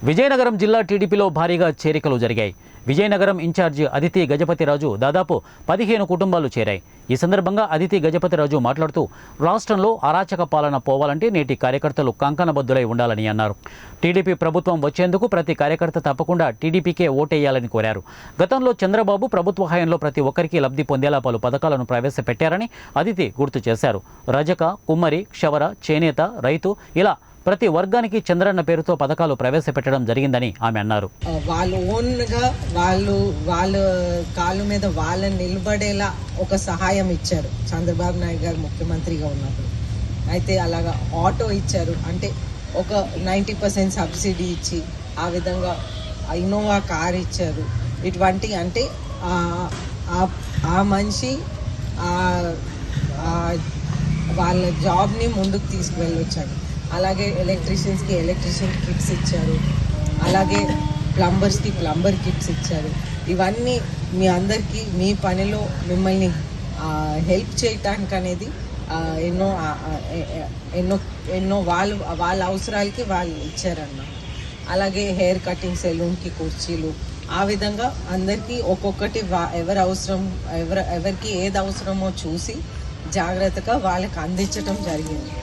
విజయనగరం జిల్లా టీడీపీలో భారీగా చేరికలు జరిగాయి. విజయనగరం ఇన్ఛార్జి అదితి గజపతిరాజు దాదాపు 15 కుటుంబాలు చేరాయి. ఈ సందర్భంగా అదితి గజపతిరాజు మాట్లాడుతూ రాష్ట్రంలో అరాచక పాలన పోవాలంటే నేటి కార్యకర్తలు కంకణబద్దులై ఉండాలని అన్నారు. టీడీపీ ప్రభుత్వం వచ్చేందుకు ప్రతి కార్యకర్త తప్పకుండా టీడీపీకే ఓటేయాలని కోరారు. గతంలో చంద్రబాబు ప్రభుత్వ హయాంలో ప్రతి ఒక్కరికి లబ్ధి పొందేలా పలు పథకాలను ప్రవేశపెట్టారని అదితి గుర్తు చేశారు. రజక, కుమ్మరి, క్షవర, చేనేత, రైతు ఇలా ప్రతి వర్గానికి చంద్రన్న పేరుతో పథకాలు ప్రవేశపెట్టడం జరిగిందని ఆమె అన్నారు. వాళ్ళు ఓన్గా వాళ్ళ కాళ్ళ మీద వాళ్ళని నిలబడేలా ఒక సహాయం ఇచ్చారు చంద్రబాబు నాయుడు గారు ముఖ్యమంత్రిగా ఉన్నప్పుడు. అయితే అలాగా ఆటో ఇచ్చారు, అంటే ఒక 90% సబ్సిడీ ఇచ్చి ఆ విధంగా ఇన్నోవా కార్ ఇచ్చారు. ఇటువంటి అంటే ఆ మనిషి వాళ్ళ జాబ్ని ముందుకు తీసుకువెళ్ళొచ్చాడు. అలాగే ఎలక్ట్రీషియన్స్కి ఎలక్ట్రీషియన్ కిట్స్ ఇచ్చారు, అలాగే ప్లంబర్స్కి ప్లంబర్ కిట్స్ ఇచ్చారు. ఇవన్నీ మీ అందరికీ మీ పనిలో మిమ్మల్ని హెల్ప్ చేయటానికి అనేది ఎన్నో వాళ్ళ అవసరాలకి వాళ్ళు ఇచ్చారన్నమాట. అలాగే హెయిర్ కటింగ్, సెలూన్కి కుర్చీలు, ఆ విధంగా అందరికీ ఒక్కొక్కటి ఎవరికి ఏది అవసరమో చూసి జాగ్రత్తగా వాళ్ళకి అందించడం జరిగింది.